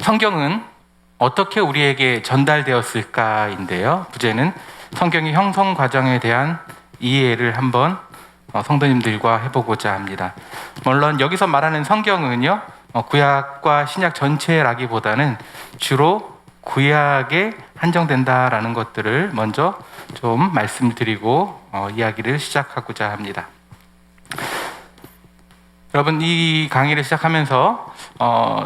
성경은 어떻게 우리에게 전달되었을까인데요. 부제는 성경의 형성 과정에 대한 이해를 한번 성도님들과 해보고자 합니다. 물론 여기서 말하는 성경은요, 구약과 신약 전체라기보다는 주로 구약에 한정된다라는 것들을 먼저 좀 말씀드리고 이야기를 시작하고자 합니다. 여러분, 이 강의를 시작하면서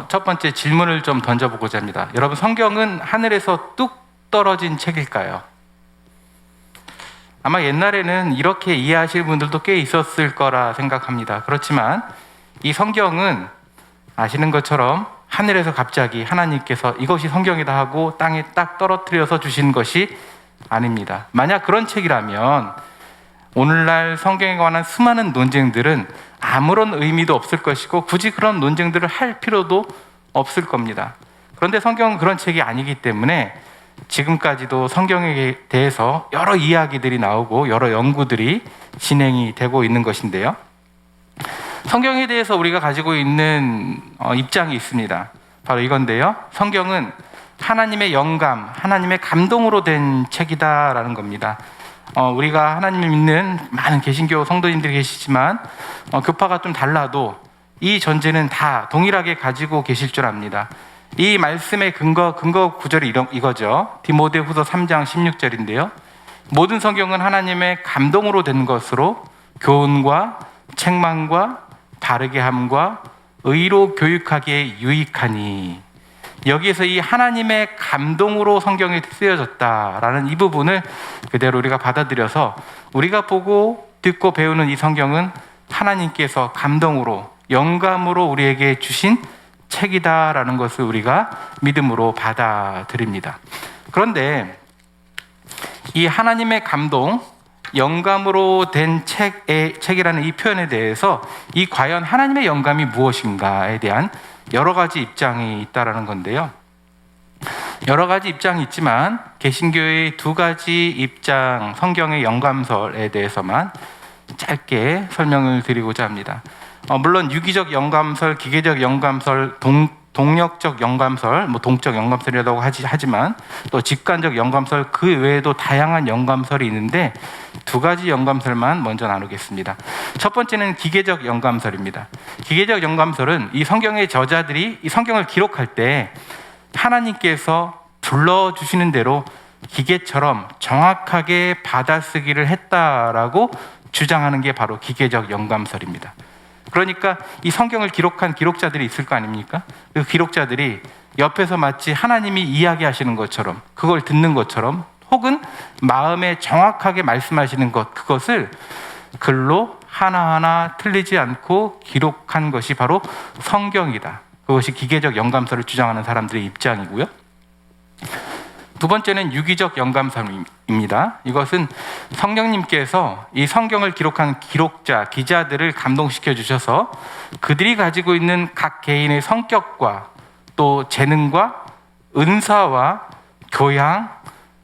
첫 번째 질문을 좀 던져보고자 합니다. 여러분, 성경은 하늘에서 뚝 떨어진 책일까요? 아마 옛날에는 이렇게 이해하실 분들도 꽤 있었을 거라 생각합니다. 그렇지만 이 성경은 아시는 것처럼 하늘에서 갑자기 하나님께서 이것이 성경이다 하고 땅에 딱 떨어뜨려서 주신 것이 아닙니다. 만약 그런 책이라면 오늘날 성경에 관한 수많은 논쟁들은 아무런 의미도 없을 것이고 굳이 그런 논쟁들을 할 필요도 없을 겁니다. 그런데 성경은 그런 책이 아니기 때문에 지금까지도 성경에 대해서 여러 이야기들이 나오고 여러 연구들이 진행이 되고 있는 것인데요. 성경에 대해서 우리가 가지고 있는 입장이 있습니다. 바로 이건데요. 성경은 하나님의 영감, 하나님의 감동으로 된 책이다라는 겁니다. 우리가 하나님을 믿는 많은 개신교 성도님들이 계시지만 교파가 좀 달라도 이 전제는 다 동일하게 가지고 계실 줄 압니다. 이 말씀의 근거 구절이 이거죠. 디모데후서 3장 16절인데요. 모든 성경은 하나님의 감동으로 된 것으로 교훈과 책망과 바르게 함과 의로 교육하기에 유익하니. 여기에서 이 하나님의 감동으로 성경이 쓰여졌다라는 이 부분을 그대로 우리가 받아들여서 우리가 보고 듣고 배우는 이 성경은 하나님께서 감동으로 영감으로 우리에게 주신 책이다라는 것을 우리가 믿음으로 받아들입니다. 그런데 이 하나님의 감동, 영감으로 된 책이라는 이 표현에 대해서 이 과연 하나님의 영감이 무엇인가에 대한 여러 가지 입장이 있다라는 건데요. 여러 가지 입장이 있지만 개신교의 두 가지 입장, 성경의 영감설에 대해서만 짧게 설명을 드리고자 합니다. 물론 유기적 영감설, 기계적 영감설, 동력적 영감설, 동적 영감설이라고 하지만 또 직관적 영감설, 그 외에도 다양한 영감설이 있는데 두 가지 영감설만 먼저 나누겠습니다. 첫 번째는 기계적 영감설입니다. 기계적 영감설은 이 성경의 저자들이 이 성경을 기록할 때 하나님께서 불러주시는 대로 기계처럼 정확하게 받아쓰기를 했다라고 주장하는 게 바로 기계적 영감설입니다. 그러니까 이 성경을 기록한 기록자들이 있을 거 아닙니까? 그 기록자들이 옆에서 마치 하나님이 이야기하시는 것처럼, 그걸 듣는 것처럼, 혹은 마음에 정확하게 말씀하시는 그것을 글로 하나하나 틀리지 않고 기록한 것이 바로 성경이다. 그것이 기계적 영감설을 주장하는 사람들의 입장이고요. 두 번째는 유기적 영감설입니다. 이것은 성령님께서 이 성경을 기록한 기록자, 기자들을 감동시켜 주셔서 그들이 가지고 있는 각 개인의 성격과 또 재능과 은사와 교양,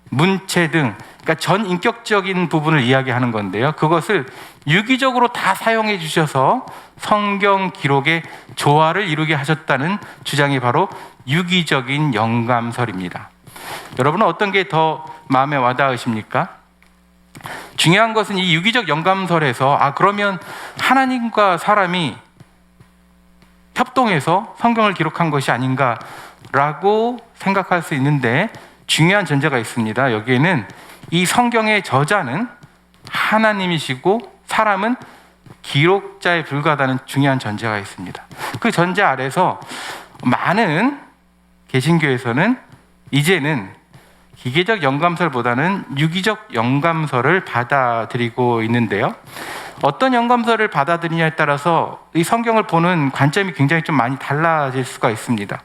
문체 등 그러니까 전 인격적인 부분을 이야기하는 건데요. 그것을 유기적으로 다 사용해 주셔서 성경 기록에 조화를 이루게 하셨다는 주장이 바로 유기적인 영감설입니다. 여러분은 어떤 게 더 마음에 와닿으십니까? 중요한 것은 이 유기적 영감설에서 그러면 하나님과 사람이 협동해서 성경을 기록한 것이 아닌가라고 생각할 수 있는데 중요한 전제가 있습니다. 여기에는 이 성경의 저자는 하나님이시고 사람은 기록자에 불과하다는 중요한 전제가 있습니다. 그 전제 아래서 많은 개신교에서는 이제는 기계적 영감설보다는 유기적 영감설을 받아들이고 있는데요. 어떤 영감설을 받아들이냐에 따라서 이 성경을 보는 관점이 굉장히 좀 많이 달라질 수가 있습니다.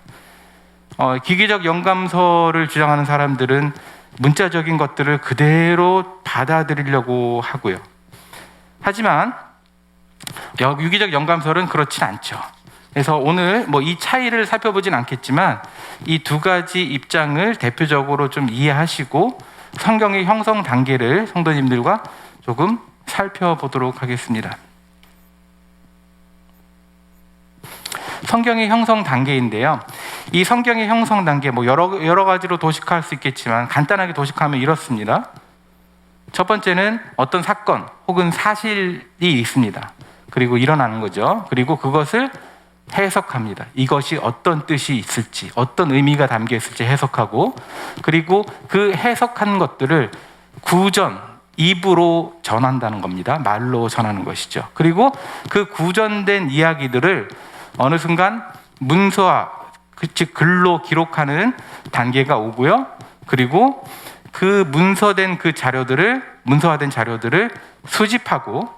기계적 영감설을 주장하는 사람들은 문자적인 것들을 그대로 받아들이려고 하고요. 하지만 유기적 영감설은 그렇진 않죠. 그래서 오늘 이 차이를 살펴보진 않겠지만 이 두 가지 입장을 대표적으로 좀 이해하시고 성경의 형성 단계를 성도님들과 조금 살펴보도록 하겠습니다. 성경의 형성 단계인데요. 이 성경의 형성 단계 뭐 여러 가지로 도식화할 수 있겠지만 간단하게 도식하면 이렇습니다. 첫 번째는 어떤 사건 혹은 사실이 있습니다. 그리고 일어나는 거죠. 그리고 그것을 해석합니다. 이것이 어떤 뜻이 있을지, 어떤 의미가 담겨 있을지 해석하고, 그리고 그 해석한 것들을 구전, 입으로 전한다는 겁니다. 말로 전하는 것이죠. 그리고 그 구전된 이야기들을 어느 순간 문서화, 즉 글로 기록하는 단계가 오고요. 그리고 그 문서화된 자료들을 수집하고,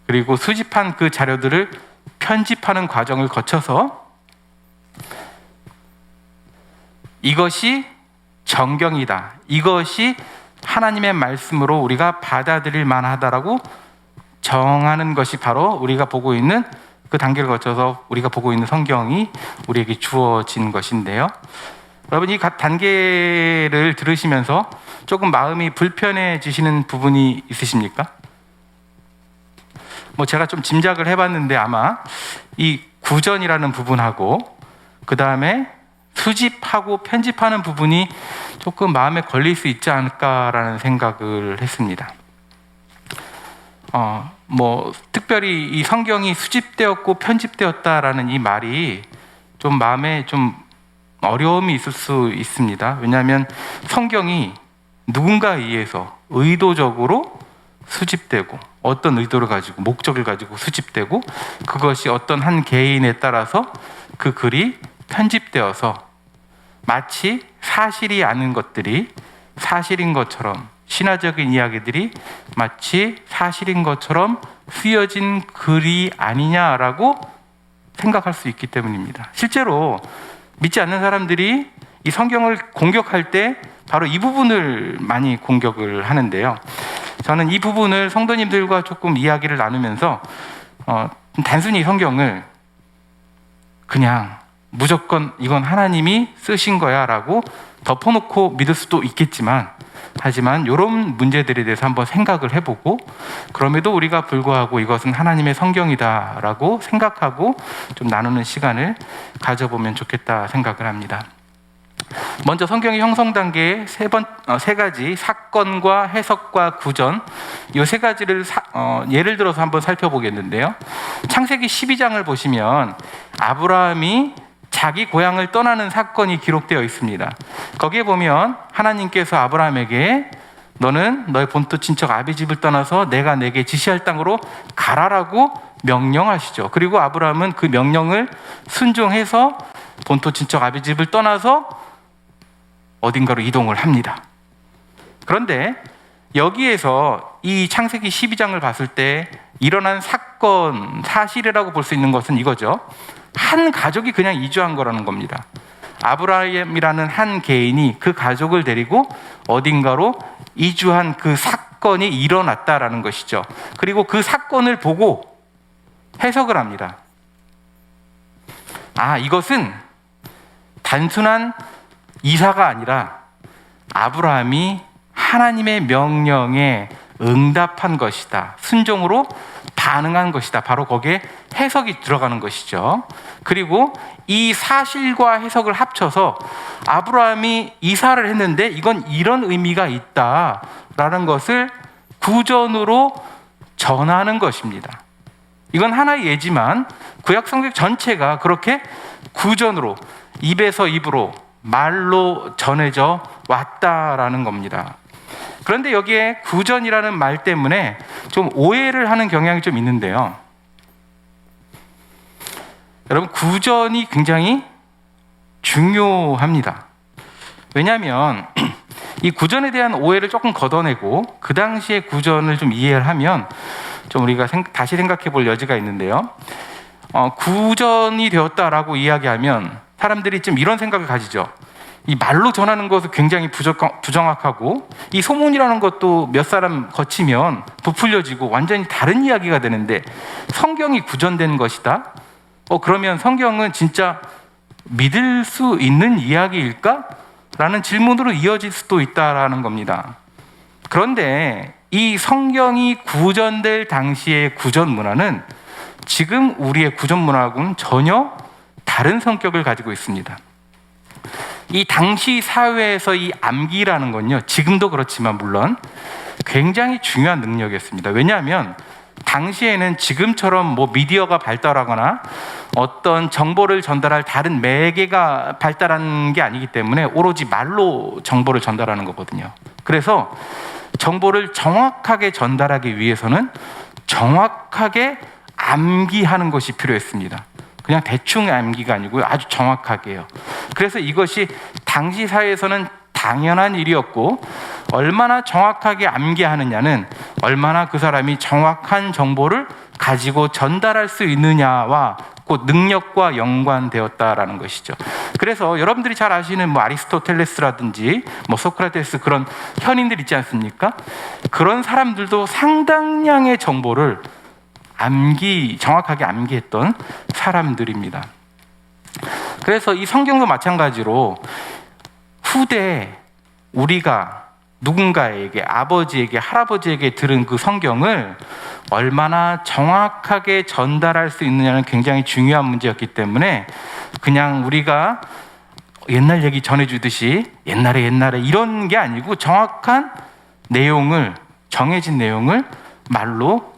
그리고 수집한 그 자료들을 편집하는 과정을 거쳐서 이것이 정경이다, 이것이 하나님의 말씀으로 우리가 받아들일 만하다라고 정하는 것이 바로 우리가 보고 있는 그 단계를 거쳐서 우리가 보고 있는 성경이 우리에게 주어진 것인데요. 여러분, 이 단계를 들으시면서 조금 마음이 불편해지시는 부분이 있으십니까? 뭐 제가 좀 짐작을 해봤는데 아마 이 구전이라는 부분하고 그 다음에 수집하고 편집하는 부분이 조금 마음에 걸릴 수 있지 않을까라는 생각을 했습니다. 뭐 특별히 이 성경이 수집되었고 편집되었다라는 이 말이 좀 마음에 좀 어려움이 있을 수 있습니다. 왜냐하면 성경이 누군가에 의해서 의도적으로 수집되고, 어떤 의도를 가지고 목적을 가지고 수집되고, 그것이 어떤 한 개인에 따라서 그 글이 편집되어서 마치 사실이 아닌 것들이 사실인 것처럼, 신화적인 이야기들이 마치 사실인 것처럼 쓰여진 글이 아니냐라고 생각할 수 있기 때문입니다. 실제로 믿지 않는 사람들이 이 성경을 공격할 때 바로 이 부분을 많이 공격을 하는데요. 저는 이 부분을 성도님들과 조금 이야기를 나누면서 단순히 성경을 그냥 무조건 이건 하나님이 쓰신 거야 라고 덮어놓고 믿을 수도 있겠지만, 하지만 이런 문제들에 대해서 한번 생각을 해보고, 그럼에도 우리가 불구하고 이것은 하나님의 성경이다 라고 생각하고 좀 나누는 시간을 가져보면 좋겠다 생각을 합니다. 먼저 성경의 형성 단계의 세 가지, 사건과 해석과 구전, 이 세 가지를 예를 들어서 한번 살펴보겠는데요. 창세기 12장을 보시면 아브라함이 자기 고향을 떠나는 사건이 기록되어 있습니다. 거기에 보면 하나님께서 아브라함에게 너는 너의 본토 친척 아비 집을 떠나서 내가 내게 지시할 땅으로 가라라고 명령하시죠. 그리고 아브라함은 그 명령을 순종해서 본토 친척 아비 집을 떠나서 어딘가로 이동을 합니다. 그런데 여기에서 이 창세기 12장을 봤을 때 일어난 사건, 사실이라고 볼 수 있는 것은 이거죠. 한 가족이 그냥 이주한 거라는 겁니다. 아브라함이라는 한 개인이 그 가족을 데리고 어딘가로 이주한 그 사건이 일어났다라는 것이죠. 그리고 그 사건을 보고 해석을 합니다. 이것은 단순한 이사가 아니라 아브라함이 하나님의 명령에 응답한 것이다, 순종으로 반응한 것이다. 바로 거기에 해석이 들어가는 것이죠. 그리고 이 사실과 해석을 합쳐서 아브라함이 이사를 했는데 이건 이런 의미가 있다라는 것을 구전으로 전하는 것입니다. 이건 하나의 예지만 구약 성경 전체가 그렇게 구전으로, 입에서 입으로, 말로 전해져 왔다라는 겁니다. 그런데 여기에 구전이라는 말 때문에 좀 오해를 하는 경향이 좀 있는데요. 여러분, 구전이 굉장히 중요합니다. 왜냐하면 이 구전에 대한 오해를 조금 걷어내고 그 당시의 구전을 좀 이해를 하면 좀 우리가 다시 생각해 볼 여지가 있는데요. 구전이 되었다라고 이야기하면 사람들이 좀 이런 생각을 가지죠. 이 말로 전하는 것은 굉장히 부정확하고, 이 소문이라는 것도 몇 사람 거치면 부풀려지고 완전히 다른 이야기가 되는데 성경이 구전된 것이다? 그러면 성경은 진짜 믿을 수 있는 이야기일까? 라는 질문으로 이어질 수도 있다라는 겁니다. 그런데 이 성경이 구전될 당시의 구전 문화는 지금 우리의 구전 문화하고는 전혀 다른 성격을 가지고 있습니다. 이 당시 사회에서 이 암기라는 건요, 지금도 그렇지만 물론 굉장히 중요한 능력이었습니다. 왜냐하면 당시에는 지금처럼 뭐 미디어가 발달하거나 어떤 정보를 전달할 다른 매개가 발달한 게 아니기 때문에 오로지 말로 정보를 전달하는 거거든요. 그래서 정보를 정확하게 전달하기 위해서는 정확하게 암기하는 것이 필요했습니다. 그냥 대충 암기가 아니고요, 아주 정확하게요. 그래서 이것이 당시 사회에서는 당연한 일이었고, 얼마나 정확하게 암기하느냐는 얼마나 그 사람이 정확한 정보를 가지고 전달할 수 있느냐와 그 능력과 연관되었다라는 것이죠. 그래서 여러분들이 잘 아시는 뭐 아리스토텔레스라든지 뭐 소크라테스, 그런 현인들 있지 않습니까? 그런 사람들도 상당량의 정보를 정확하게 암기했던 사람들입니다. 그래서 이 성경도 마찬가지로 후대 우리가 누군가에게, 아버지에게, 할아버지에게 들은 그 성경을 얼마나 정확하게 전달할 수 있느냐는 굉장히 중요한 문제였기 때문에, 그냥 우리가 옛날 얘기 전해주듯이 옛날에 이런 게 아니고 정확한 내용을, 정해진 내용을 말로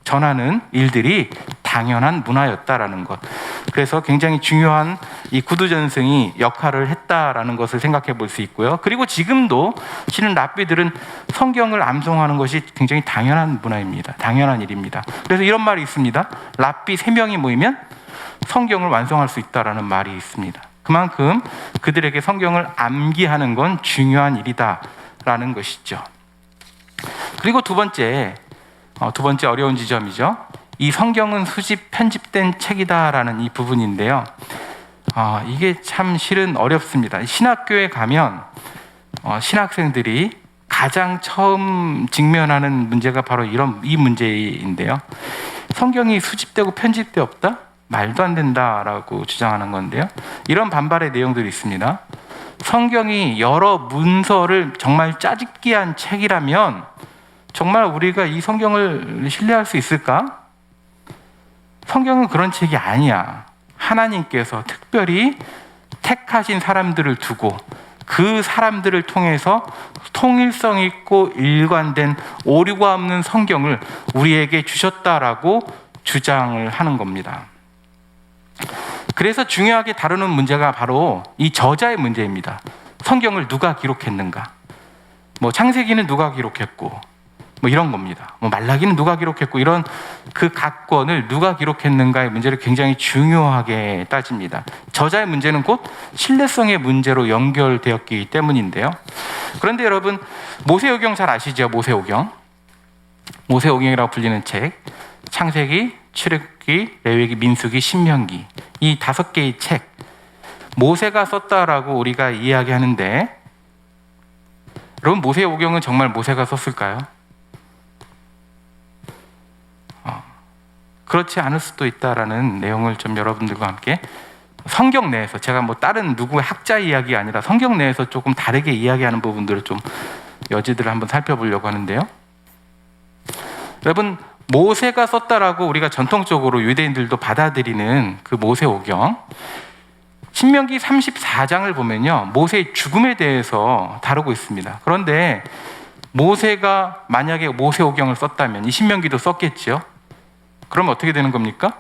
전하는 일들이 당연한 문화였다라는 것. 그래서 굉장히 중요한 이 구두전승이 역할을 했다라는 것을 생각해 볼 수 있고요. 그리고 지금도 실은 랍비들은 성경을 암송하는 것이 굉장히 당연한 문화입니다. 당연한 일입니다. 그래서 이런 말이 있습니다. 랍비 3명이 모이면 성경을 완성할 수 있다라는 말이 있습니다. 그만큼 그들에게 성경을 암기하는 건 중요한 일이다라는 것이죠. 그리고 두 번째 어려운 지점이죠. 이 성경은 수집 편집된 책이다라는 이 부분인데요. 이게 참 실은 어렵습니다. 신학교에 가면 신학생들이 가장 처음 직면하는 문제가 바로 이 문제인데요. 성경이 수집되고 편집되었다? 말도 안 된다라고 주장하는 건데요. 이런 반발의 내용들이 있습니다. 성경이 여러 문서를 정말 짜집기한 책이라면 정말 우리가 이 성경을 신뢰할 수 있을까? 성경은 그런 책이 아니야. 하나님께서 특별히 택하신 사람들을 두고 그 사람들을 통해서 통일성 있고 일관된 오류가 없는 성경을 우리에게 주셨다라고 주장을 하는 겁니다. 그래서 중요하게 다루는 문제가 바로 이 저자의 문제입니다. 성경을 누가 기록했는가? 뭐 창세기는 누가 기록했고, 뭐 이런 겁니다. 뭐 말라기는 누가 기록했고, 이런 그 각권을 누가 기록했는가의 문제를 굉장히 중요하게 따집니다. 저자의 문제는 곧 신뢰성의 문제로 연결되었기 때문인데요. 그런데 여러분, 모세오경 잘 아시죠? 모세오경이라고 불리는 책, 창세기, 출애굽기, 레위기, 민수기, 신명기, 이 5개의 책, 모세가 썼다라고 우리가 이야기하는데, 여러분, 모세오경은 정말 모세가 썼을까요? 그렇지 않을 수도 있다라는 내용을 좀 여러분들과 함께 성경 내에서, 제가 뭐 다른 누구의 학자 이야기 아니라 성경 내에서 조금 다르게 이야기하는 부분들을 좀 여지들을 한번 살펴보려고 하는데요. 여러분, 모세가 썼다라고 우리가 전통적으로 유대인들도 받아들이는 그 모세오경, 신명기 34장을 보면요, 모세의 죽음에 대해서 다루고 있습니다. 그런데 모세가 만약에 모세오경을 썼다면 이 신명기도 썼겠죠. 그럼 어떻게 되는 겁니까?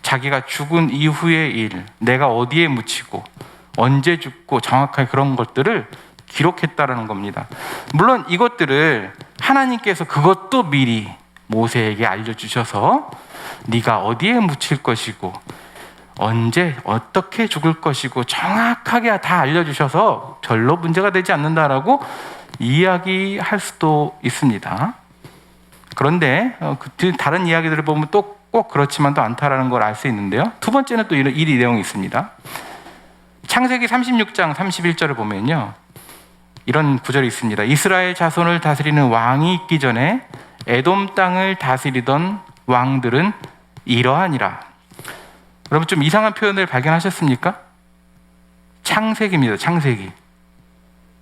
자기가 죽은 이후의 일, 내가 어디에 묻히고 언제 죽고 정확하게 그런 것들을 기록했다라는 겁니다. 물론 이것들을 하나님께서 그것도 미리 모세에게 알려주셔서 네가 어디에 묻힐 것이고 언제 어떻게 죽을 것이고 정확하게 다 알려주셔서 별로 문제가 되지 않는다라고 이야기할 수도 있습니다. 그런데 다른 이야기들을 보면 또 꼭 그렇지만도 않다라는 걸 알 수 있는데요. 두 번째는 또 이 내용이 있습니다. 창세기 36장 31절을 보면요, 이런 구절이 있습니다. 이스라엘 자손을 다스리는 왕이 있기 전에 에돔 땅을 다스리던 왕들은 이러하니라. 여러분, 좀 이상한 표현을 발견하셨습니까? 창세기입니다. 창세기.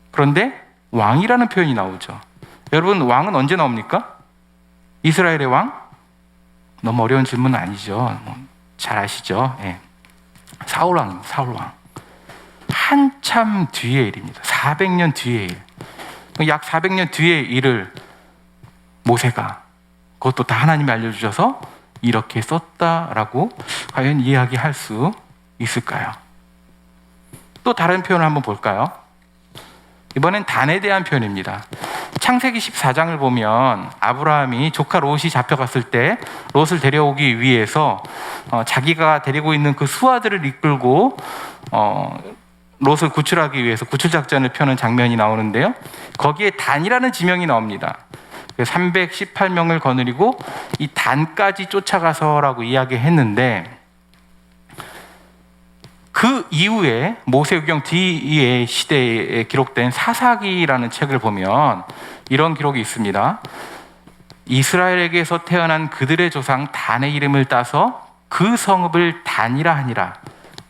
그런데 왕이라는 표현이 나오죠. 여러분, 왕은 언제 나옵니까? 이스라엘의 왕? 너무 어려운 질문은 아니죠. 잘 아시죠? 예. 사울왕입니다. 사울왕. 한참 뒤의 일입니다. 400년 뒤의 일. 약 400년 뒤의 일을 모세가, 그것도 다 하나님이 알려주셔서 이렇게 썼다라고 과연 이야기할 수 있을까요? 또 다른 표현을 한번 볼까요? 이번엔 단에 대한 표현입니다. 창세기 14장을 보면 아브라함이 조카 롯이 잡혀갔을 때 롯을 데려오기 위해서 자기가 데리고 있는 그 수하들을 이끌고 롯을 구출하기 위해서 구출작전을 펴는 장면이 나오는데요. 거기에 단이라는 지명이 나옵니다. 318명을 거느리고 이 단까지 쫓아가서라고 이야기했는데, 그 이후에 모세오경 뒤의 시대에 기록된 사사기라는 책을 보면 이런 기록이 있습니다. 이스라엘에게서 태어난 그들의 조상 단의 이름을 따서 그 성읍을 단이라 하니라.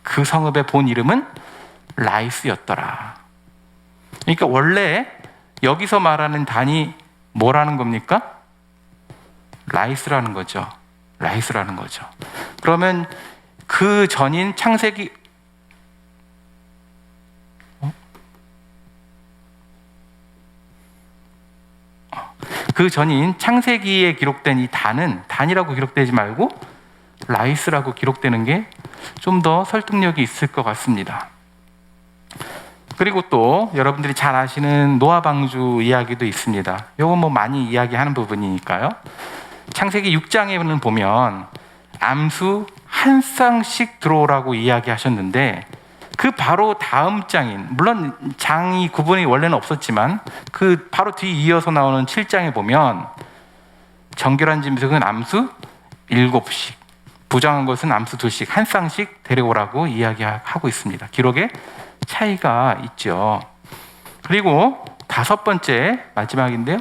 그 성읍의 본 이름은 라이스였더라. 그러니까 원래 여기서 말하는 단이 뭐라는 겁니까? 라이스라는 거죠. 라이스라는 거죠. 그러면 그 전인 창세기 그 전인 창세기에 기록된 이 단은 단이라고 기록되지 말고 라이스라고 기록되는 게 좀 더 설득력이 있을 것 같습니다. 그리고 또 여러분들이 잘 아시는 노아 방주 이야기도 있습니다. 이건 뭐 많이 이야기하는 부분이니까요. 창세기 6장에는 보면 암수 한 쌍씩 들어오라고 이야기하셨는데, 그 바로 다음 장인, 물론 장이 구분이 원래는 없었지만 그 바로 뒤 이어서 나오는 7장에 보면 정결한 짐승은 암수 7씩, 부정한 것은 암수 2씩, 한 쌍씩 데려오라고 이야기하고 있습니다. 기록에 차이가 있죠. 그리고 5번째, 마지막인데요.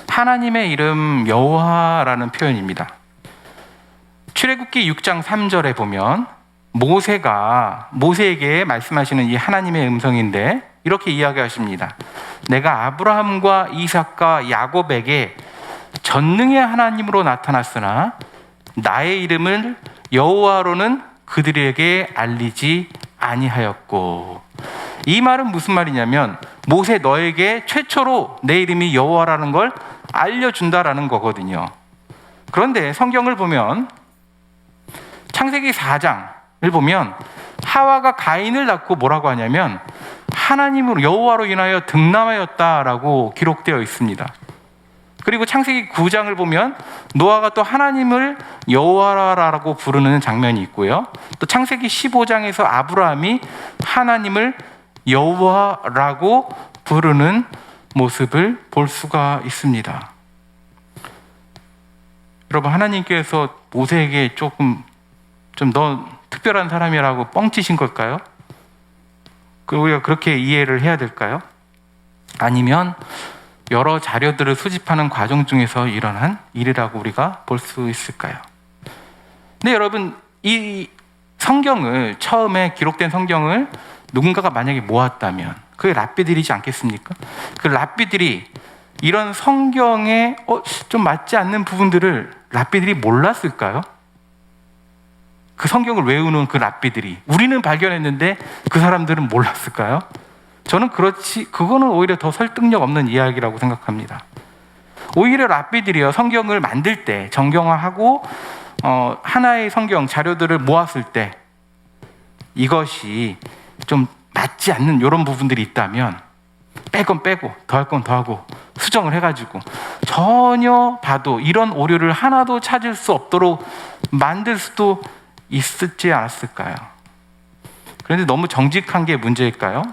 하나님의 이름 여호와라는 표현입니다. 출애굽기 6장 3절에 보면 모세에게 말씀하시는 이 하나님의 음성인데 이렇게 이야기하십니다. 내가 아브라함과 이삭과 야곱에게 전능의 하나님으로 나타났으나 나의 이름을 여호와로는 그들에게 알리지 아니하였고. 이 말은 무슨 말이냐면 모세 너에게 최초로 내 이름이 여호와라는 걸 알려준다라는 거거든요. 그런데 성경을 보면 창세기 4장을 보면 하와가 가인을 낳고 뭐라고 하냐면 하나님으로 여호와로 인하여 등남하였다라고 기록되어 있습니다. 그리고 창세기 9장을 보면 노아가 또 하나님을 여호와라고 부르는 장면이 있고요. 또 창세기 15장에서 아브라함이 하나님을 여호와라고 부르는 모습을 볼 수가 있습니다. 여러분, 하나님께서 모세에게 조금 좀 너 특별한 사람이라고 뻥치신 걸까요? 우리가 그렇게 이해를 해야 될까요? 아니면 여러 자료들을 수집하는 과정 중에서 일어난 일이라고 우리가 볼 수 있을까요? 근데 여러분, 이 성경을, 처음에 기록된 성경을 누군가가 만약에 모았다면 그게 랍비들이지 않겠습니까? 그 랍비들이 이런 성경에 좀 맞지 않는 부분들을 랍비들이 몰랐을까요? 그 성경을 외우는 그 랍비들이, 우리는 발견했는데 그 사람들은 몰랐을까요? 저는 그거는 오히려 더 설득력 없는 이야기라고 생각합니다. 오히려 랍비들이요, 성경을 만들 때, 정경화하고 하나의 성경 자료들을 모았을 때 이것이 좀 맞지 않는 이런 부분들이 있다면 뺄 건 빼고 더할 건 더하고 수정을 해가지고 전혀 봐도 이런 오류를 하나도 찾을 수 없도록 만들 수도 있었지 않았을까요? 그런데 너무 정직한 게 문제일까요?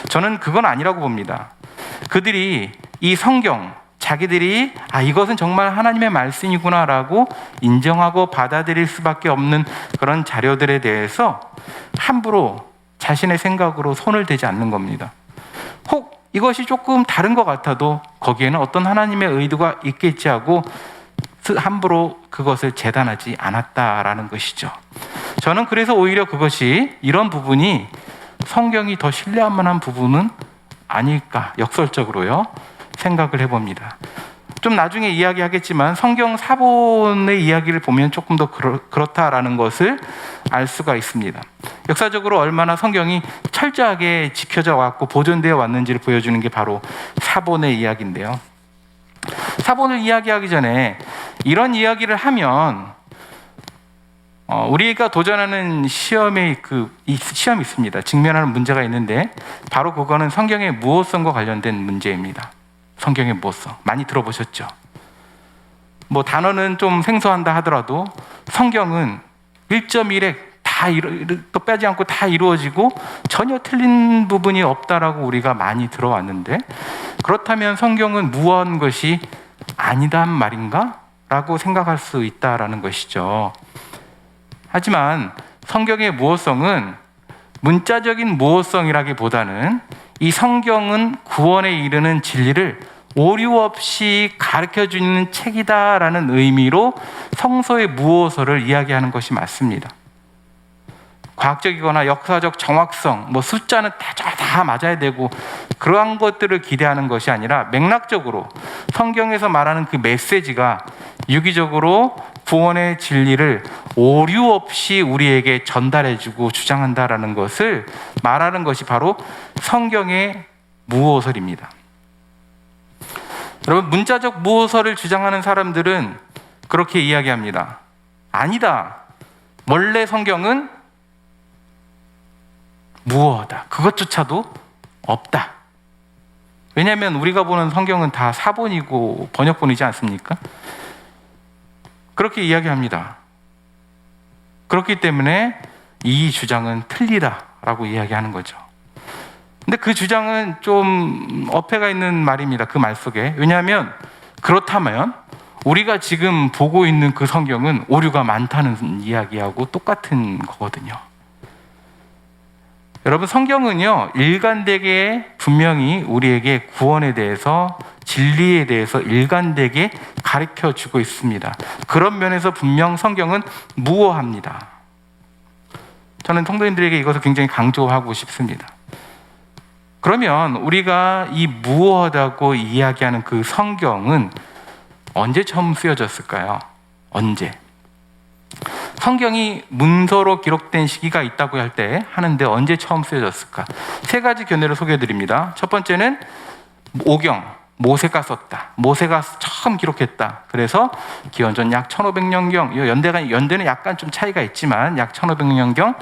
저는 그건 아니라고 봅니다. 그들이 이 성경, 자기들이 이것은 정말 하나님의 말씀이구나라고 인정하고 받아들일 수밖에 없는 그런 자료들에 대해서 함부로 자신의 생각으로 손을 대지 않는 겁니다. 혹 이것이 조금 다른 것 같아도 거기에는 어떤 하나님의 의도가 있겠지 하고 함부로 그것을 재단하지 않았다라는 것이죠. 저는 그래서 오히려 그것이, 이런 부분이 성경이 더 신뢰할 만한 부분은 아닐까, 역설적으로요, 생각을 해봅니다. 좀 나중에 이야기하겠지만 성경 사본의 이야기를 보면 조금 더 그렇다라는 것을 알 수가 있습니다. 역사적으로 얼마나 성경이 철저하게 지켜져 왔고 보존되어 왔는지를 보여주는 게 바로 사본의 이야기인데요. 사본을 이야기하기 전에 이런 이야기를 하면 우리가 도전하는 시험이 있습니다. 직면하는 문제가 있는데 바로 그거는 성경의 무엇성과 관련된 문제입니다. 성경의 무엇성 많이 들어보셨죠? 뭐 단어는 좀 생소한다 하더라도 성경은 1.1획 또 빼지 않고 다 이루어지고 전혀 틀린 부분이 없다라고 우리가 많이 들어왔는데, 그렇다면 성경은 무언 것이 아니단 말인가? 라고 생각할 수 있다라는 것이죠. 하지만 성경의 무엇성은 문자적인 무엇성이라기보다는 이 성경은 구원에 이르는 진리를 오류 없이 가르쳐주는 책이다라는 의미로 성서의 무엇어를 이야기하는 것이 맞습니다. 과학적이거나 역사적 정확성, 숫자는 다 맞아야 되고 그러한 것들을 기대하는 것이 아니라 맥락적으로 성경에서 말하는 그 메시지가 유기적으로 구원의 진리를 오류 없이 우리에게 전달해주고 주장한다라는 것을 말하는 것이 바로 성경의 무엇어입니다. 여러분, 문자적 무엇어를 주장하는 사람들은 그렇게 이야기합니다. 아니다. 원래 성경은 무엇이다. 그것조차도 없다. 왜냐하면 우리가 보는 성경은 다 사본이고 번역본이지 않습니까? 그렇게 이야기합니다. 그렇기 때문에 이 주장은 틀리다라고 이야기하는 거죠. 근데 그 주장은 좀 어폐가 있는 말입니다. 그 말 속에. 왜냐하면 그렇다면 우리가 지금 보고 있는 그 성경은 오류가 많다는 이야기하고 똑같은 거거든요. 여러분, 성경은요, 일관되게 분명히 우리에게 구원에 대해서, 진리에 대해서 일관되게 가르쳐 주고 있습니다. 그런 면에서 분명 성경은 무어합니다. 저는 성도님들에게 이것을 굉장히 강조하고 싶습니다. 그러면 우리가 이 무어하다고 이야기하는 그 성경은 언제 처음 쓰여졌을까요? 언제? 성경이 문서로 기록된 시기가 있다고 할 때 하는데 언제 처음 쓰여졌을까? 세 가지 견해를 소개해드립니다. 첫 번째는 오경, 모세가 썼다. 모세가 처음 기록했다. 그래서 기원전 약 1500년경, 연대는 약간 좀 차이가 있지만 약 1500년경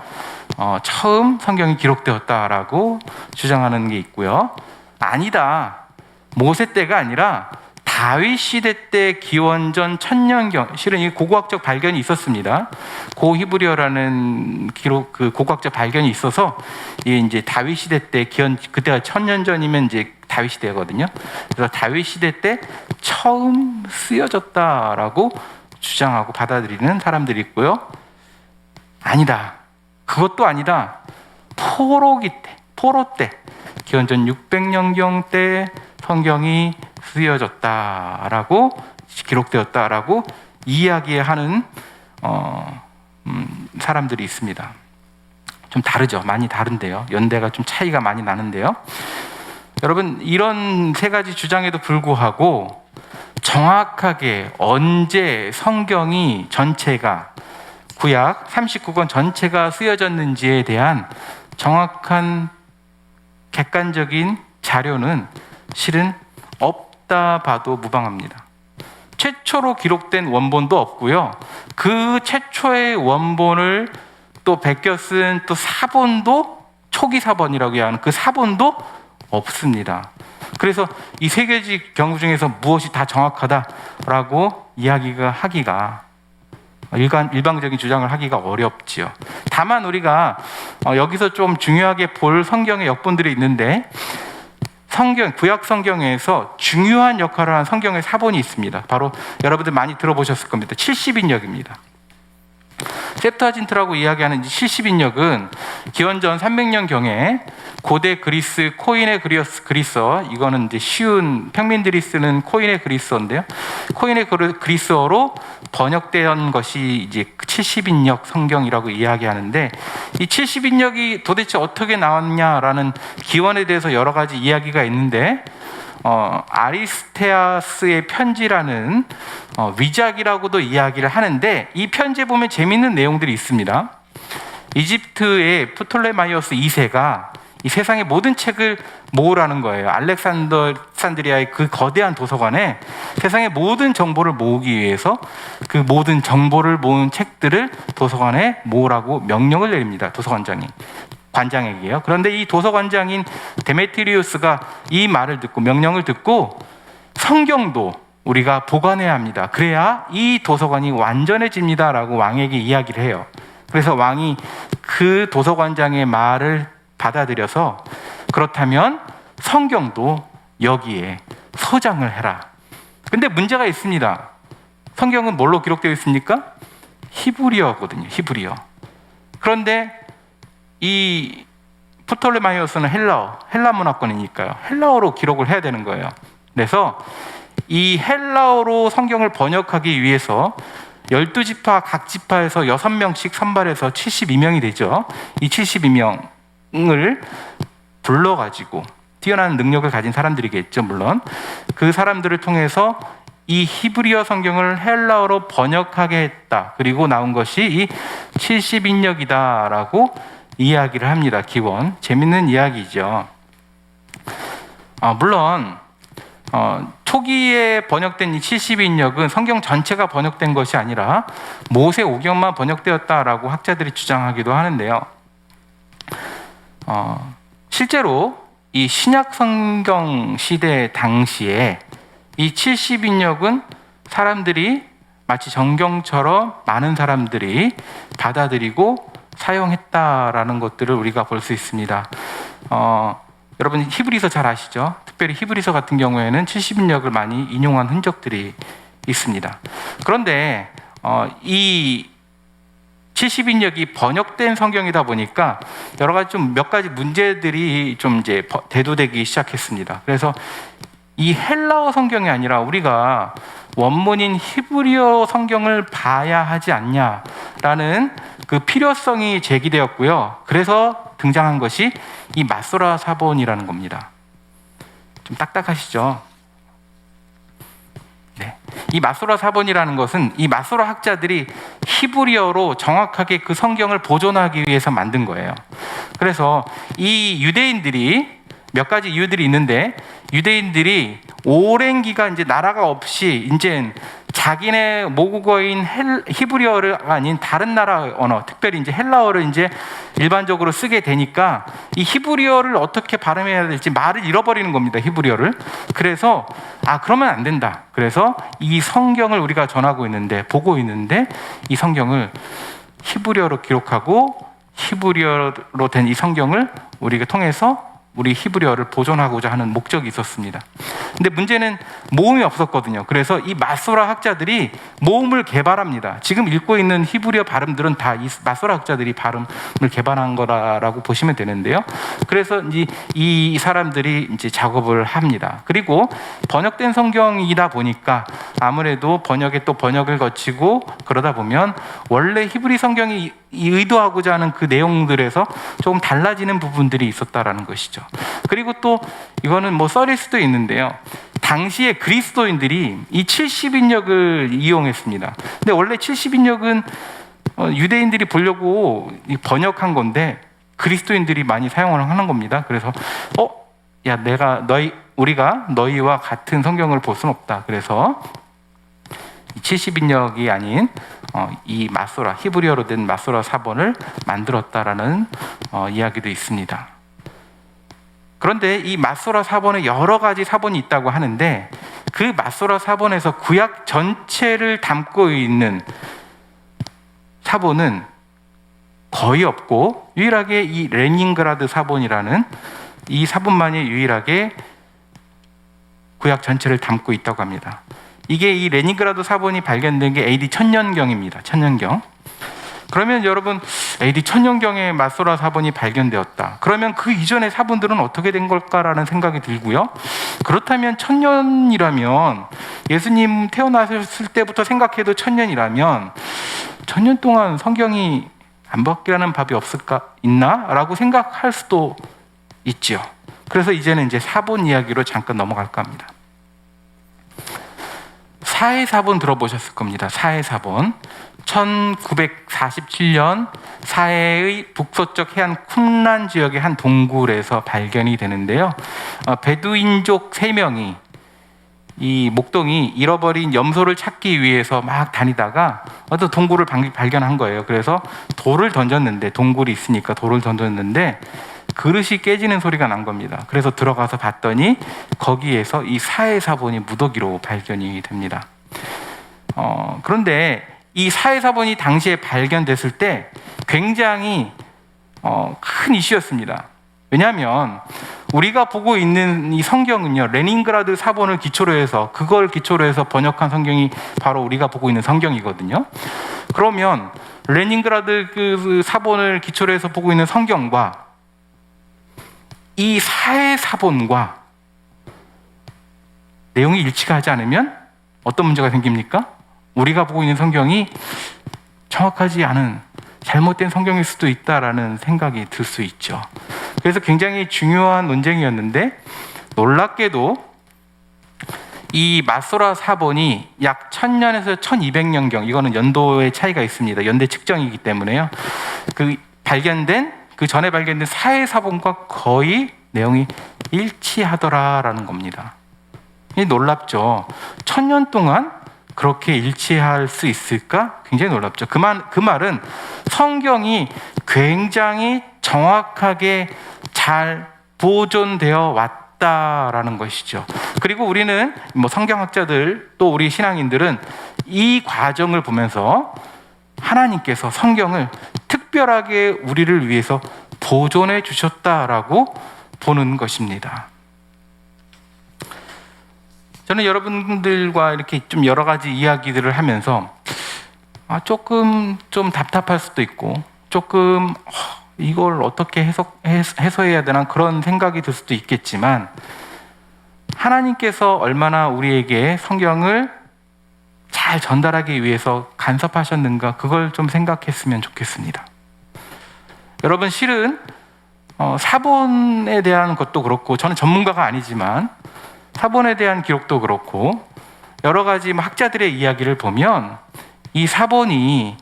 처음 성경이 기록되었다라고 주장하는 게 있고요. 아니다. 모세 때가 아니라 다윗 시대 때 기원전 1000년경, 실은 이 고고학적 발견이 있었습니다. 고히브리어라는 기록, 그 고고학적 발견이 있어서 이게 이제 다윗 시대 때 그때가 1000년 전이면 이제 다윗 시대거든요. 그래서 다윗 시대 때 처음 쓰여졌다라고 주장하고 받아들이는 사람들이 있고요. 아니다. 그것도 아니다. 포로 때, 기원전 600년경 때 성경이 쓰여졌다라고 기록되었다라고 이야기하는 사람들이 있습니다. 좀 다르죠. 많이 다른데요. 연대가 좀 차이가 많이 나는데요. 여러분, 이런 세 가지 주장에도 불구하고 정확하게 언제 성경이 전체가 구약 39권 전체가 쓰여졌는지에 대한 정확한 객관적인 자료는 실은 없다 봐도 무방합니다. 최초로 기록된 원본도 없고요. 그 최초의 원본을 또 베껴 쓴 또 사본도, 초기 사본이라고 하는 그 사본도 없습니다. 그래서 이 세 가지 경우 중에서 무엇이 다 정확하다라고 하기가 일방적인 주장을 하기가 어렵지요. 다만 우리가 여기서 좀 중요하게 볼 성경의 역본들이 있는데, 구약 성경에서 중요한 역할을 하는 성경의 사본이 있습니다. 바로 여러분들 많이 들어보셨을 겁니다. 70인역입니다. 셉터진트라고 이야기하는 70인역은 기원전 300년경에 고대 그리스 코인의 그리스어, 이거는 이제 쉬운 평민들이 쓰는 코인의 그리스어인데요. 코인의 그리스어로 번역된 것이 이제 70인역 성경이라고 이야기하는데, 이 70인역이 도대체 어떻게 나왔냐라는 기원에 대해서 여러 가지 이야기가 있는데, 아리스테아스의 편지라는 위작이라고도 이야기를 하는데, 이 편지에 보면 재미있는 내용들이 있습니다. 이집트의 프톨레마이오스 2세가 이 세상의 모든 책을 모으라는 거예요. 알렉산드리아의 그 거대한 도서관에 세상의 모든 정보를 모으기 위해서 그 모든 정보를 모은 책들을 도서관에 모으라고 명령을 내립니다. 관장에게요. 그런데 이 도서관장인 데메트리우스가 이 말을 듣고, 명령을 듣고, 성경도 우리가 보관해야 합니다. 그래야 이 도서관이 완전해집니다 라고 왕에게 이야기를 해요. 그래서 왕이 그 도서관장의 말을 받아들여서, 그렇다면 성경도 여기에 소장을 해라. 근데 문제가 있습니다. 성경은 뭘로 기록되어 있습니까? 히브리어거든요. 히브리어. 그런데 이 프톨레마이오스는 헬라 문화권이니까요. 헬라어로 기록을 해야 되는 거예요. 그래서 이 헬라어로 성경을 번역하기 위해서 12지파 각 지파에서 6명씩 선발해서 72명이 되죠. 이 72명을 불러가지고, 뛰어난 능력을 가진 사람들이겠죠, 물론. 그 사람들을 통해서 이 히브리어 성경을 헬라어로 번역하게 했다. 그리고 나온 것이 이 70인역이다라고 이야기를 합니다. 기원. 재밌는 이야기죠. 물론 초기에 번역된 이 70인역은 성경 전체가 번역된 것이 아니라 모세 오경만 번역되었다라고 학자들이 주장하기도 하는데요. 실제로 이 신약 성경 시대 당시에 이 70인역은 사람들이 마치 정경처럼 많은 사람들이 받아들이고 사용했다라는 것들을 우리가 볼 수 있습니다. 여러분 히브리서 잘 아시죠? 특별히 히브리서 같은 경우에는 70인역을 많이 인용한 흔적들이 있습니다. 그런데 이 70인역이 번역된 성경이다 보니까 여러 가지 몇 가지 문제들이 좀 이제 대두되기 시작했습니다. 그래서 이 헬라어 성경이 아니라 우리가 원문인 히브리어 성경을 봐야 하지 않냐라는 그 필요성이 제기되었고요. 그래서 등장한 것이 이 마소라 사본이라는 겁니다. 좀 딱딱하시죠? 네. 이 마소라 사본이라는 것은 이 마소라 학자들이 히브리어로 정확하게 그 성경을 보존하기 위해서 만든 거예요. 그래서 이 유대인들이 몇 가지 이유들이 있는데, 유대인들이 오랜 기간 이제 나라가 없이 이제 자기네 모국어인 히브리어를 아닌 다른 나라 언어, 특별히 이제 헬라어를 이제 일반적으로 쓰게 되니까 이 히브리어를 어떻게 발음해야 될지 말을 잃어버리는 겁니다. 히브리어를. 그래서 그러면 안 된다. 그래서 이 성경을 우리가 전하고 있는데, 보고 있는데, 이 성경을 히브리어로 기록하고 히브리어로 된 이 성경을 우리가 통해서 우리 히브리어를 보존하고자 하는 목적이 있었습니다. 근데 문제는 모음이 없었거든요. 그래서 이 마소라 학자들이 모음을 개발합니다. 지금 읽고 있는 히브리어 발음들은 다 이 마소라 학자들이 발음을 개발한 거라고 보시면 되는데요. 그래서 이 사람들이 이제 작업을 합니다. 그리고 번역된 성경이다 보니까 아무래도 번역에 또 번역을 거치고 그러다 보면 원래 히브리 성경이 의도하고자 하는 그 내용들에서 조금 달라지는 부분들이 있었다라는 것이죠. 그리고 또 이거는 뭐 썰일 수도 있는데요. 당시에 그리스도인들이 이 70인역을 이용했습니다. 근데 원래 70인역은 유대인들이 보려고 번역한 건데 그리스도인들이 많이 사용을 하는 겁니다. 그래서 우리가 너희와 같은 성경을 볼 수는 없다. 그래서 70인역이 아닌 이 마소라, 히브리어로 된 마소라 사본을 만들었다라는 이야기도 있습니다. 그런데 이 마소라 사본에 여러 가지 사본이 있다고 하는데, 그 마소라 사본에서 구약 전체를 담고 있는 사본은 거의 없고, 유일하게 이 레닌그라드 사본이라는 이 사본만이 유일하게 구약 전체를 담고 있다고 합니다. 이게 이 레닌그라드 사본이 발견된 게 AD 1000년경입니다. 1000년경. 그러면 여러분, AD 1000년경에 마소라 사본이 발견되었다. 그러면 그 이전의 사본들은 어떻게 된 걸까라는 생각이 들고요. 그렇다면 1000년이라면 예수님 태어나셨을 때부터 생각해도 1000년이라면 1000년 동안 성경이 안 바뀌라는 법이 있나? 라고 생각할 수도 있죠. 그래서 이제는 이제 사본 이야기로 잠깐 넘어갈까 합니다. 사해사본 들어보셨을 겁니다. 사해사본. 1947년 사해의 북서쪽 해안 쿰란 지역의 한 동굴에서 발견이 되는데요. 베두인족 3명이 이 목동이 잃어버린 염소를 찾기 위해서 막 다니다가 어떤 동굴을 발견한 거예요. 그래서 돌을 던졌는데, 동굴이 있으니까 돌을 던졌는데 그릇이 깨지는 소리가 난 겁니다. 그래서 들어가서 봤더니 거기에서 이 사해사본이 무더기로 발견이 됩니다. 그런데 이 사해사본이 당시에 발견됐을 때 굉장히 큰 이슈였습니다. 왜냐하면 우리가 보고 있는 이 성경은요, 레닌그라드 사본을 기초로 해서, 그걸 기초로 해서 번역한 성경이 바로 우리가 보고 있는 성경이거든요. 그러면 레닌그라드 그 사본을 기초로 해서 보고 있는 성경과 이 사해사본과 내용이 일치가 하지 않으면 어떤 문제가 생깁니까? 우리가 보고 있는 성경이 정확하지 않은 잘못된 성경일 수도 있다라는 생각이 들 수 있죠. 그래서 굉장히 중요한 논쟁이었는데, 놀랍게도 이 마소라 사본이 약 1000년에서 1200년경, 이거는 연도의 차이가 있습니다. 연대 측정이기 때문에요. 그 전에 발견된 사해사본과 거의 내용이 일치하더라라는 겁니다. 이 놀랍죠. 1000년 동안 그렇게 일치할 수 있을까? 굉장히 놀랍죠. 그 말은 성경이 굉장히 정확하게 잘 보존되어 왔다라는 것이죠. 그리고 우리는 성경학자들, 또 우리 신앙인들은 이 과정을 보면서 하나님께서 성경을 특별하게 우리를 위해서 보존해 주셨다라고 보는 것입니다. 저는 여러분들과 이렇게 좀 여러 가지 이야기들을 하면서 조금 좀 답답할 수도 있고, 조금 이걸 어떻게 해소해야 되나 그런 생각이 들 수도 있겠지만, 하나님께서 얼마나 우리에게 성경을 잘 전달하기 위해서 간섭하셨는가, 그걸 좀 생각했으면 좋겠습니다. 여러분, 실은 사본에 대한 것도 그렇고, 저는 전문가가 아니지만 사본에 대한 기록도 그렇고 여러 가지 학자들의 이야기를 보면 이 사본이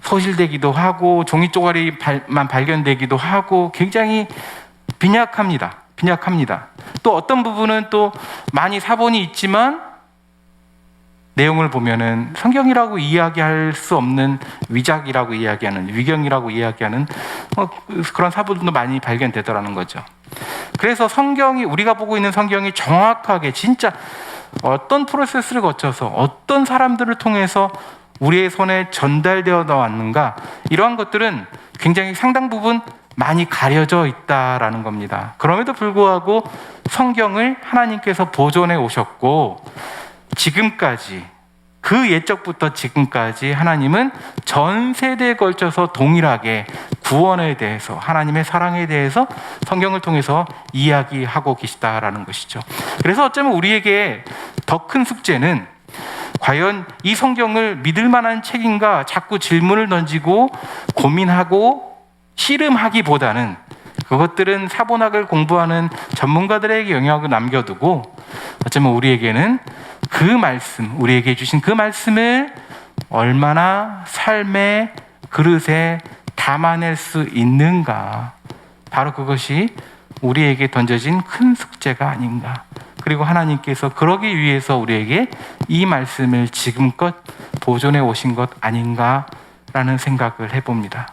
소실되기도 하고 종이 쪼가리만 발견되기도 하고 굉장히 빈약합니다. 또 어떤 부분은 또 많이 사본이 있지만 내용을 보면은 성경이라고 이야기할 수 없는 위작이라고 이야기하는, 위경이라고 이야기하는 그런 사본도 많이 발견되더라는 거죠. 그래서 우리가 보고 있는 성경이 정확하게 진짜 어떤 프로세스를 거쳐서 어떤 사람들을 통해서 우리의 손에 전달되어 왔는가, 이러한 것들은 굉장히 상당 부분 많이 가려져 있다라는 겁니다. 그럼에도 불구하고 성경을 하나님께서 보존해 오셨고, 지금까지, 그 옛적부터 지금까지 하나님은 전 세대에 걸쳐서 동일하게 구원에 대해서, 하나님의 사랑에 대해서 성경을 통해서 이야기하고 계시다라는 것이죠. 그래서 어쩌면 우리에게 더 큰 숙제는 과연 이 성경을 믿을 만한 책인가 자꾸 질문을 던지고 고민하고 씨름하기보다는, 그것들은 사본학을 공부하는 전문가들에게 영역을 남겨두고 어쩌면 우리에게는 그 말씀, 우리에게 주신 그 말씀을 얼마나 삶의 그릇에 담아낼 수 있는가, 바로 그것이 우리에게 던져진 큰 숙제가 아닌가. 그리고 하나님께서 그러기 위해서 우리에게 이 말씀을 지금껏 보존해 오신 것 아닌가라는 생각을 해봅니다.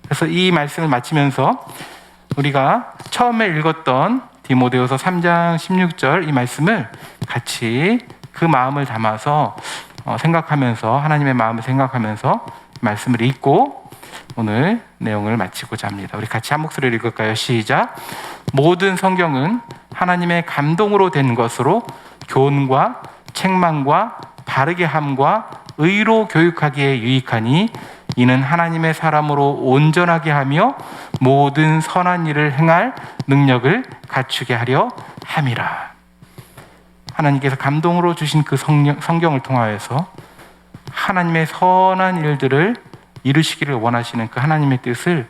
그래서 이 말씀을 마치면서 우리가 처음에 읽었던 디모데후서 3장 16절 이 말씀을 같이 그 마음을 담아서 생각하면서, 하나님의 마음을 생각하면서 말씀을 읽고 오늘 내용을 마치고자 합니다. 우리 같이 한 목소리로 읽을까요? 시작. 모든 성경은 하나님의 감동으로 된 것으로 교훈과 책망과 바르게 함과 의로 교육하기에 유익하니 이는 하나님의 사람으로 온전하게 하며 모든 선한 일을 행할 능력을 갖추게 하려 함이라. 하나님께서 감동으로 주신 그 성경을 통하여서 하나님의 선한 일들을 이루시기를 원하시는 그 하나님의 뜻을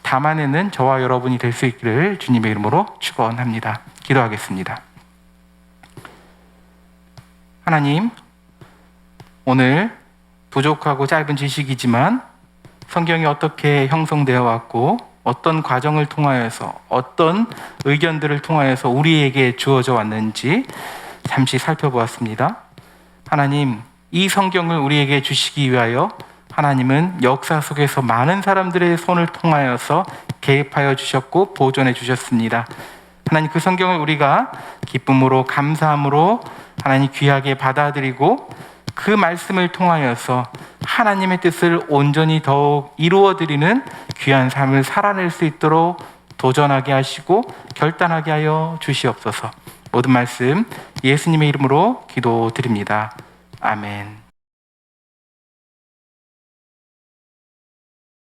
담아내는 저와 여러분이 될 수 있기를 주님의 이름으로 축원합니다. 기도하겠습니다. 하나님, 오늘 부족하고 짧은 지식이지만 성경이 어떻게 형성되어 왔고 어떤 과정을 통하여서 어떤 의견들을 통하여서 우리에게 주어져 왔는지 잠시 살펴보았습니다. 하나님, 이 성경을 우리에게 주시기 위하여 하나님은 역사 속에서 많은 사람들의 손을 통하여서 개입하여 주셨고 보존해 주셨습니다. 하나님, 그 성경을 우리가 기쁨으로 감사함으로 하나님 귀하게 받아들이고 그 말씀을 통하여서 하나님의 뜻을 온전히 더욱 이루어드리는 귀한 삶을 살아낼 수 있도록 도전하게 하시고 결단하게 하여 주시옵소서. 모든 말씀 예수님의 이름으로 기도드립니다. 아멘.